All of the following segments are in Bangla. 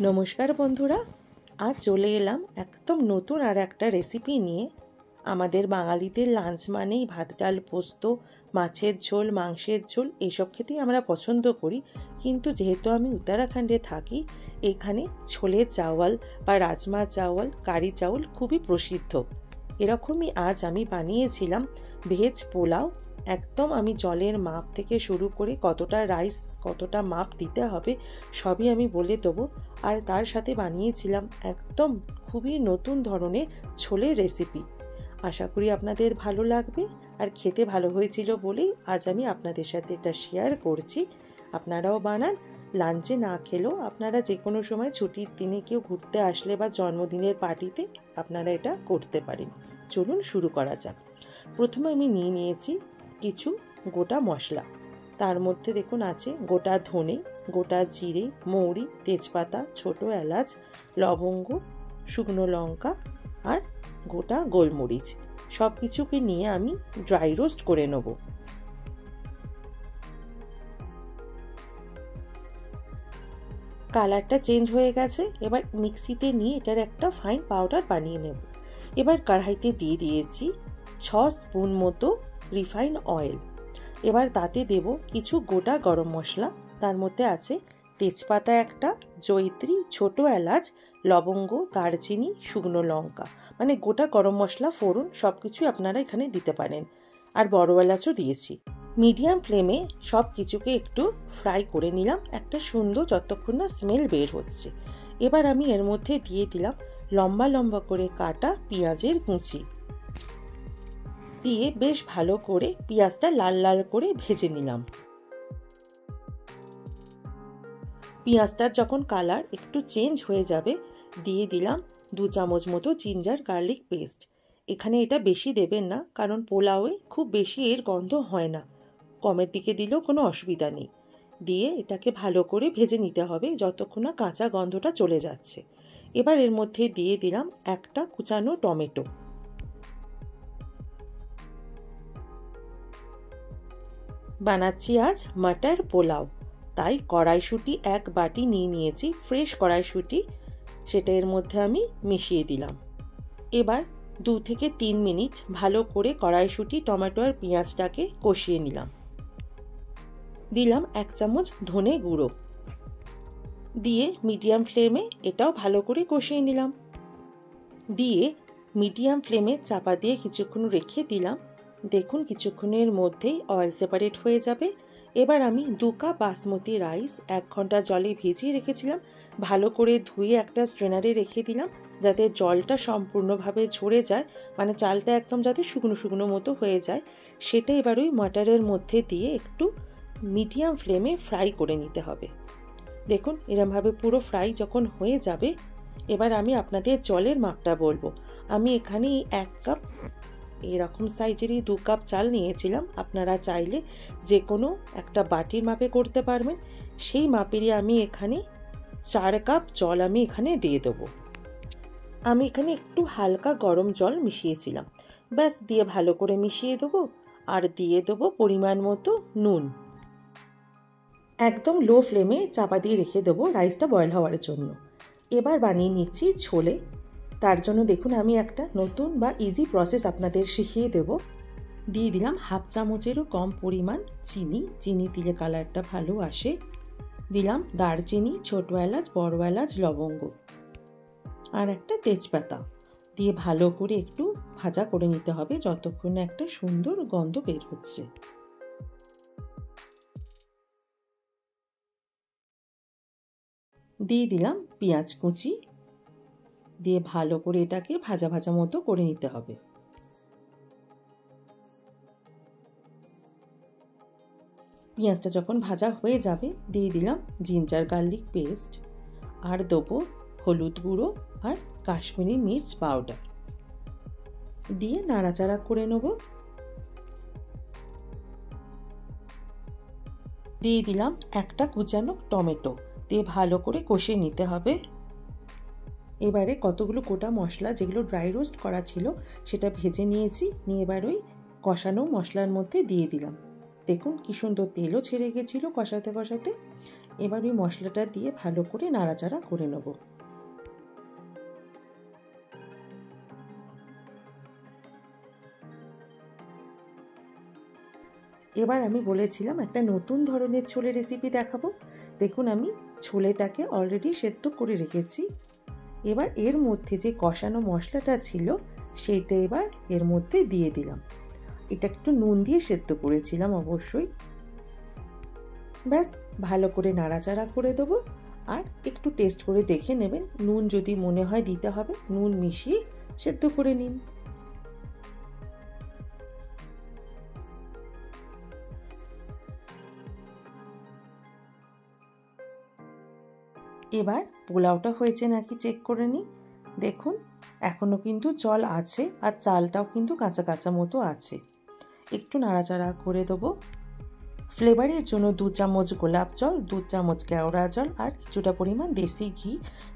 নমস্কার বন্ধুরা, আজ চলে এলাম একদম নতুন আর একটা রেসিপি নিয়ে। আমাদের বাঙালিদের লাঞ্চ মানেই ভাত ডাল পোস্ত, মাছের ঝোল, মাংসের ঝোল এসব খেতেই আমরা পছন্দ করি। কিন্তু যেহেতু আমি উত্তরাখণ্ডে থাকি, এখানে ছোলে চাওয়াল বা রাজমা চাওয়াল, কারি চাউল খুবই প্রসিদ্ধ। এরকমই আজ আমি বানিয়েছিলাম ভেজ পোলাও। একদম আমি জলের মাপ থেকে শুরু করে কতটা রাইস কতটা মাপ দিতে হবে সবই আমি বলে দেবো। আর তার সাথে বানিয়েছিলাম একদম খুবই নতুন ধরনের ছোলের রেসিপি। আশা করি আপনাদের ভালো লাগবে, আর খেতে ভালো হয়েছিল বলেই আজ আমি আপনাদের সাথে এটা শেয়ার করছি। আপনারাও বানান, লাঞ্চে না খেলেও আপনারা যে কোনো সময় ছুটির দিনে কেউ ঘুরতে আসলে বা জন্মদিনের পার্টিতে আপনারা এটা করতে পারেন। চলুন শুরু করা যাক। প্রথমে আমি নিয়েছি কিছু গোটা মশলা। তার মধ্যে দেখুন আছে গোটা ধনে, গোটা জিরে, মৌরি, তেজপাতা, ছোট এলাচ, লবঙ্গ, শুকনো লঙ্কা আর গোটা গোলমরিচ। সব কিছুকে নিয়ে আমি ড্রাই রোস্ট করে নেব। কালারটা চেঞ্জ হয়ে গেছে, এবার মিক্সিতে নিয়ে এটার একটা ফাইন পাউডার বানিয়ে নেব। এবার কড়াইতে দিয়ে দিয়েছি 6 স্পুন মতো রিফাইন অয়েল। এবার তাতে দেব কিছু গোটা গরম মশলা। তার মধ্যে আছে তেজপাতা একটা, জয়িত্রী, ছোট এলাচ, লবঙ্গ, দারচিনি, শুকনো লঙ্কা, মানে গোটা গরম মশলা ফোড়ন সব কিছুই আপনারা এখানে দিতে পারেন। আর বড় এলাচও দিয়েছি। মিডিয়াম ফ্লেমে সব কিছুকে একটু ফ্রাই করে নিলাম, একটা সুন্দর যতক্ষণ না স্মেল বের হচ্ছে। এবার আমি এর মধ্যে দিয়ে দিলাম লম্বা লম্বা করে কাটা পেঁয়াজের কুচি দিয়ে বেশ ভালো করে পেঁয়াজটা লাল লাল করে ভেজে নিলাম। পেঁয়াজটার যখন কালার একটু চেঞ্জ হয়ে যাবে, দিয়ে দিলাম 2 চামচ মতো জিঞ্জার গার্লিক পেস্ট। এখানে এটা বেশি দেবেন না, কারণ পোলাওয়ে খুব বেশি এর গন্ধ হয় না। কমের দিকে দিলেও কোনো অসুবিধা নেই। দিয়ে এটাকে ভালো করে ভেজে নিতে হবে যতক্ষণ না কাঁচা গন্ধটা চলে যাচ্ছে। এবার এর মধ্যে দিয়ে দিলাম একটা কুচানো টমেটো। বানাচ্ছি আজ মটর পোলাও, তাই কড়াইশুঁটি 1 বাটি নিয়েছি, ফ্রেশ কড়াইশুঁটি, সেটা এর মধ্যে আমি মিশিয়ে দিলাম। এবার 2 থেকে 3 মিনিট ভালো করে কড়াইশুঁটি, টমেটো আর পেঁয়াজটাকে কষিয়ে নিলাম। দিলাম 1 চামচ ধনে গুঁড়ো, দিয়ে মিডিয়াম ফ্লেমে এটাও ভালো করে কষিয়ে নিলাম। দিয়ে মিডিয়াম ফ্লেমে চাপা দিয়ে কিছুক্ষণ রেখে দিলাম। দেখুন কিছুক্ষণের মধ্যেই অয়েল সেপারেট হয়ে যাবে। এবার আমি 2 কাপ বাসমতি রাইস 1 ঘন্টা জলে ভিজিয়ে রেখেছিলাম, ভালো করে ধুয়ে একটা স্ট্রেনারে রেখে দিলাম যাতে জলটা সম্পূর্ণভাবে ঝরে যায়, মানে চালটা একদম যাতে শুকনো শুকনো মতো হয়ে যায়। সেটা এবার ওই মটরের মধ্যে দিয়ে একটু মিডিয়াম ফ্লেমে ফ্রাই করে নিতে হবে। দেখুন এরমভাবে পুরো ফ্রাই যখন হয়ে যাবে, এবার আমি আপনাদের জলের মাপটা বলবো। আমি এখানে 1 কাপ এরকম সাইজেরই 2 কাপ চাল নিয়েছিলাম। আপনারা চাইলে যে কোনো একটা বাটির মাপে করতে পারবেন। সেই মাপেরই আমি এখানে 4 কাপ জল আমি এখানে দিয়ে দেবো। আমি এখানে একটু হালকা গরম জল মিশিয়েছিলাম, ব্যাস দিয়ে ভালো করে মিশিয়ে দেবো। আর দিয়ে দেবো পরিমাণ মতো নুন। একদম লো ফ্লেমে চাপা দিয়ে রেখে দেবো রাইসটা বয়েল হওয়ার জন্য। এবার বানিয়ে নিচ্ছি ছোলে। তার জন্য দেখুন আমি একটা নতুন বা ইজি প্রসেস আপনাদের শিখিয়ে দেব। দিয়ে দিলাম 1/2 চামচেরও কম পরিমাণ চিনি দিলে কালারটা ভালো আসে। দিলাম দারচিনি, ছোট এলাচ, বড় এলাচ, লবঙ্গ আর একটা তেজপাতা, দিয়ে ভালো করে একটু ভাজা করে নিতে হবে যতক্ষণ না একটা সুন্দর গন্ধ বের হচ্ছে। দিয়ে দিলাম পেঁয়াজ কুচি, দিয়ে ভালো করে এটাকে ভাজা ভাজা মতো করে নিতে হবে। পেঁয়াজটা যখন ভাজা হয়ে যাবে, দিয়ে দিলাম জিঞ্জার গার্লিক পেস্ট, আর দেবো হলুদ গুঁড়ো আর কাশ্মীরি মির্চ পাউডার, দিয়ে নাড়াচাড়া করে নেব। দিয়ে দিলাম একটা কুচানো টমেটো, দিয়ে ভালো করে কষিয়ে নিতে হবে। এবারে কতগুলো গোটা মশলা যেগুলো ড্রাই রোস্ট করা ছিল সেটা ভেজে নিয়েছি, নিয়ে এবার ওই কষানো মশলার মধ্যে দিয়ে দিলাম। দেখুন কি সুন্দর তেলও ছেড়ে গেছিলো কষাতে কষাতে। এবার ওই মশলাটা দিয়ে ভালো করে নাড়াচাড়া করে নেব। এবার আমি বলেছিলাম একটা নতুন ধরনের ছোলে রেসিপি দেখাবো। দেখুন আমি ছোলেটাকে অলরেডি সেদ্ধ করে রেখেছি। এবার এর মধ্যে যে কষানো মশলাটা ছিল সেইটা এবার এর মধ্যে দিয়ে দিলাম। এটা একটু নুন দিয়ে সেদ্ধ করেছিলাম অবশ্যই। ব্যাস ভালো করে নাড়াচাড়া করে দেবো আর একটু টেস্ট করে দেখে নেবেন, নুন যদি মনে হয় দিতে হবে নুন মিশিয়ে সেদ্ধ করে নিন। এবার পোলাওটা হয়েছে নাকি চেক করে নিই। দেখুন এখনও কিন্তু জল আছে আর চালটাও কিন্তু কাঁচা কাঁচা মতো আছে। একটু নাড়াচাড়া করে দেবো। ফ্লেভারের জন্য 2 চামচ গোলাপ জল, 2 চামচ কেওড়া জল আর কিছুটা পরিমাণ দেশি ঘি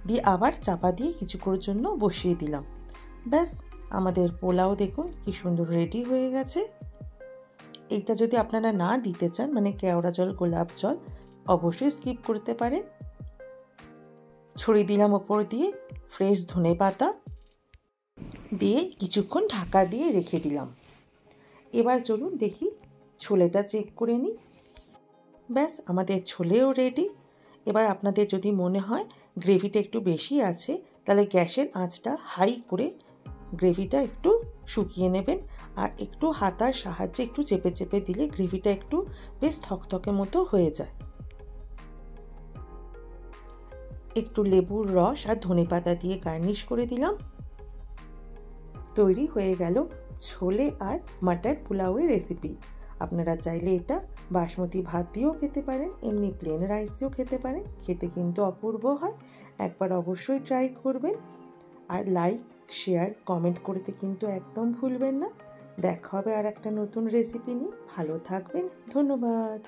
দিয়ে আবার চাপা দিয়ে কিছুক্ষণের জন্য বসিয়ে দিলাম। ব্যাস আমাদের পোলাও দেখুন কি সুন্দর রেডি হয়ে গেছে। এইটা যদি আপনারা না দিতে চান মানে কেওড়া জল গোলাপ জল অবশ্যই স্কিপ করতে পারেন। ছড়িয়ে দিলাম ওপর দিয়ে ফ্রেশ ধনেপাতা দিয়ে কিছুক্ষণ ঢাকা দিয়ে রেখে দিলাম। এবার চলুন দেখি ছোলেটা চেক করে নিই। ব্যাস আমাদের ছোলেও রেডি। এবার আপনাদের যদি মনে হয় গ্রেভিটা একটু বেশি আছে তাহলে গ্যাসের আঁচটা হাই করে গ্রেভিটা একটু শুকিয়ে নেবেন আর একটু হাতার সাহায্যে একটু চেপে চেপে দিলে গ্রেভিটা একটু বেশ থকথকে মতো হয়ে যায়। একটু লেবুর রস আর ধনেপাতা দিয়ে গার্নিশ করে দিলাম। তৈরি হয়ে গেল ছোলে আর মাটার পোলাওয়ের রেসিপি। আপনারা চাইলে এটা বাসমতি ভাত দিয়েও খেতে পারেন, এমনি প্লেন রাইস দিয়েও খেতে পারেন, খেতে কিন্তু অপূর্ব হয়। একবার অবশ্যই ট্রাই করবেন আর লাইক শেয়ার কমেন্ট করতে কিন্তু একদম ভুলবেন না। দেখা হবে আর একটা নতুন রেসিপি নিয়ে। ভালো থাকবেন, ধন্যবাদ।